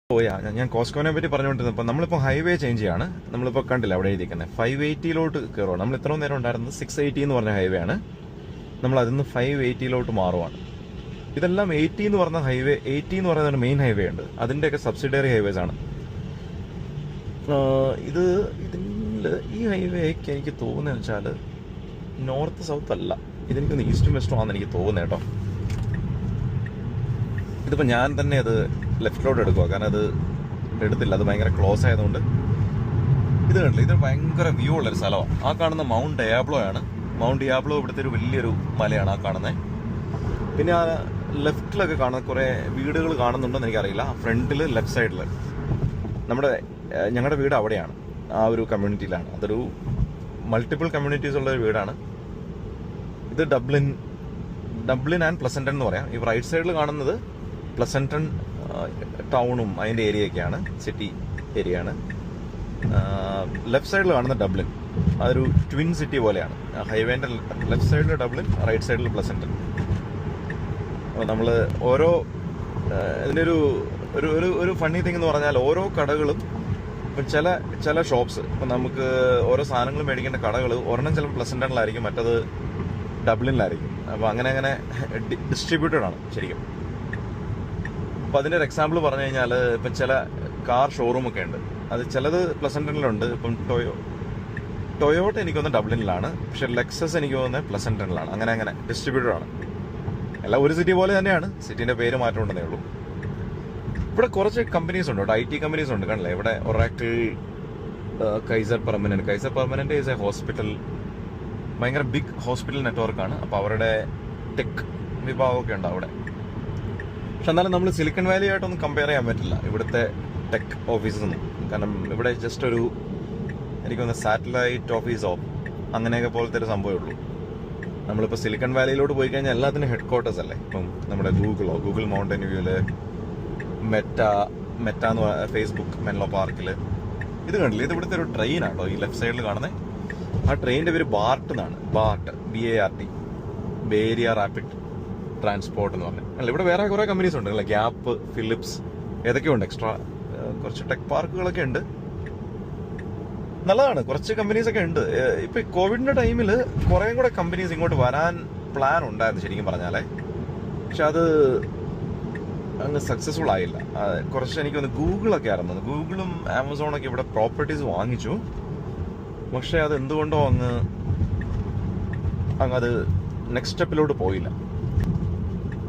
ഞാൻ കോസ്കോനെ പറ്റി പറഞ്ഞുകൊണ്ടിരുന്നപ്പോൾ നമ്മളിപ്പോൾ ഹൈവേ ചേഞ്ച് ചെയ്യാണ്. നമ്മളിപ്പോൾ കണ്ടില്ല അവിടെ എഴുതിയിരിക്കുന്നത് 580 കയറുവാണ്. നമ്മൾ ഇത്രയും നേരം ഉണ്ടായിരുന്നത് 680 എന്ന് പറഞ്ഞ ഹൈവേ ആണ്. നമ്മൾ അതിൽ നിന്ന് 580 മാറുവാണ്. ഇതെല്ലാം 80 എന്ന് പറഞ്ഞ ഹൈവേ, 80 എന്ന് പറയുന്ന ഒരു മെയിൻ ഹൈവേ ഉണ്ട്, അതിൻ്റെയൊക്കെ സബ്സിഡിയറി ഹൈവേസ് ആണ്. ഈ ഹൈവേക്ക് എനിക്ക് തോന്നുന്നത് വെച്ചാൽ നോർത്ത് സൗത്ത് അല്ല, ഇതെനിക്കൊന്ന് ഈസ്റ്റും വെസ്റ്റും ആണെന്ന് എനിക്ക് തോന്നുന്നത് കേട്ടോ. ഇതിപ്പോൾ ഞാൻ തന്നെ അത് ലെഫ്റ്റിലോട്ട് എടുക്കുക, കാരണം അത് എടുത്തില്ല, അത് ഭയങ്കര ക്ലോസ് ആയതുകൊണ്ട്. ഇത് കണ്ടില്ല, ഇത് ഭയങ്കര വ്യൂ ഉള്ളൊരു സ്ഥലമാണ്. ആ കാണുന്ന മൗണ്ട് ഡിയാബ്ലോ ആണ്. മൗണ്ട് ഡിയാബ്ലോ ഇവിടുത്തെ ഒരു വലിയൊരു മലയാണ് ആ കാണുന്നത്. പിന്നെ ആ ലെഫ്റ്റിലൊക്കെ കാണുന്ന കുറേ വീടുകൾ കാണുന്നുണ്ടെന്ന് എനിക്കറിയില്ല. ഫ്രണ്ടിൽ ലെഫ്റ്റ് സൈഡിൽ ഞങ്ങളുടെ വീട് അവിടെയാണ്, ആ ഒരു കമ്മ്യൂണിറ്റിയിലാണ്. അതൊരു മൾട്ടിപ്പിൾ കമ്മ്യൂണിറ്റീസ് ഉള്ള ഒരു വീടാണ്. ഇത് ഡബ്ലിൻ ആൻഡ് പ്ലസന്റൺ എന്ന് പറയാം. ഈ റൈറ്റ് സൈഡിൽ കാണുന്നത് പ്ലസന്റൺ ടൗണും അതിൻ്റെ ഏരിയയൊക്കെയാണ്, സിറ്റി ഏരിയ ആണ്. ലെഫ്റ്റ് സൈഡിൽ കാണുന്ന ഡബ്ലിൻ, അതൊരു ട്വിൻ സിറ്റി പോലെയാണ്. ഹൈവേൻ്റെ ലെഫ്റ്റ് സൈഡിൽ ഡബ്ലിൻ, റൈറ്റ് സൈഡിൽ പ്ലസന്റൺ. നമ്മൾ ഓരോ ഇതിൻ്റെ ഒരു ഫണ്ണി തിങ് എന്ന് പറഞ്ഞാൽ ഓരോ കടകളും ഇപ്പം ചില ഷോപ്സ്, ഇപ്പം നമുക്ക് ഓരോ സാധനങ്ങൾ മേടിക്കേണ്ട കടകൾ ഒരെണ്ണം ചിലപ്പോൾ പ്ലസന്റണിലായിരിക്കും, മറ്റത് ഡബ്ലിനിലായിരിക്കും. അപ്പോൾ അങ്ങനെ ഡിസ്ട്രിബ്യൂട്ടഡ് ആണ് ശരിക്കും. അപ്പോൾ അതിൻ്റെ ഒരു എക്സാമ്പിൾ പറഞ്ഞു കഴിഞ്ഞാൽ ഇപ്പം ചില കാർ ഷോറൂമൊക്കെ ഉണ്ട്, അത് ചിലത് പ്ലസന്റണിലുണ്ട്. ഇപ്പം ടൊയോട്ട എനിക്കൊന്ന് ഡബ്ലിനിലാണ്, പക്ഷെ ലെക്സസ് എനിക്ക് തോന്നുന്നത് പ്ലസന്റണിലാണ്. അങ്ങനെ ഡിസ്ട്രിബ്യൂട്ടഡ് ആണ്. എല്ലാം ഒരു സിറ്റി പോലെ തന്നെയാണ്, സിറ്റീൻ്റെ പേര് മാറ്റം ഉണ്ടെന്നേ ഉള്ളൂ. ഇവിടെ കുറച്ച് കമ്പനീസ് ഉണ്ട്, IT കമ്പനീസ് ഉണ്ട്, കണ്ടില്ലേ ഇവിടെ Oracle, Kaiser permanent is A hospital, ഭയങ്കര ബിഗ് ഹോസ്പിറ്റൽ നെറ്റ്വർക്കാണ്. അപ്പോൾ അവരുടെ ടെക് വിഭാഗമൊക്കെ ഉണ്ട് അവിടെ. പക്ഷെ എന്നാലും നമ്മൾ സിലിക്കൺ വാലി ആയിട്ടൊന്നും കമ്പയർ ചെയ്യാൻ പറ്റില്ല ഇവിടുത്തെ ടെക് ഓഫീസൊന്നും. കാരണം ഇവിടെ ജസ്റ്റ് ഒരു എനിക്കൊന്ന് സാറ്റലൈറ്റ് ഓഫീസോ അങ്ങനെയൊക്കെ പോലത്തെ ഒരു സംഭവമേ ഉള്ളൂ. നമ്മളിപ്പോൾ സിലിക്കൺ വാലിയിലോട്ട് പോയി കഴിഞ്ഞാൽ എല്ലാത്തിനും ഹെഡ് ക്വാർട്ടേഴ്സ് അല്ലേ. ഇപ്പം നമ്മുടെ ഗൂഗിൾ മൗണ്ടൻ വ്യൂവിൽ, മെറ്റ എന്ന് ഫേസ്ബുക്ക് മെൻലോ പാർക്കിൽ. ഇത് കണ്ടില്ല, ഇത് ഇവിടുത്തെ ഒരു ട്രെയിനാട്ടോ ഈ ലെഫ്റ്റ് സൈഡിൽ കാണുന്നത്. ആ ട്രെയിനിൻ്റെ പേര് ബാർട്ട് എന്നാണ്, BART, bay area rapid transport എന്ന് പറഞ്ഞത്. അല്ല, ഇവിടെ വേറെ കുറേ കമ്പനീസ് ഉണ്ട്, അല്ല ഗ്യാപ്പ്, ഫിലിപ്സ്, ഏതൊക്കെയോ ഉണ്ട്. എക്സ്ട്രാ കുറച്ച് ടെക് പാർക്കുകളൊക്കെ ഉണ്ട്, നല്ലതാണ്. കുറച്ച് കമ്പനീസൊക്കെ ഉണ്ട്. ഇപ്പം കോവിഡിൻ്റെ ടൈമിൽ കുറേ കൂടെ കമ്പനീസ് ഇങ്ങോട്ട് വരാൻ പ്ലാൻ ഉണ്ടായിരുന്നു ശരിക്കും പറഞ്ഞാലേ, പക്ഷെ അത് അങ്ങ് സക്സസ്ഫുൾ ആയില്ല. കുറച്ച് എനിക്കൊന്ന് ഗൂഗിളൊക്കെ ആയിരുന്നു, ഗൂഗിളും ആമസോണൊക്കെ ഇവിടെ പ്രോപ്പർട്ടീസ് വാങ്ങിച്ചു, പക്ഷെ അത് എന്തുകൊണ്ടോ അങ്ങ് അത് നെക്സ്റ്റ് സ്റ്റെപ്പിലോട്ട് പോയില്ല.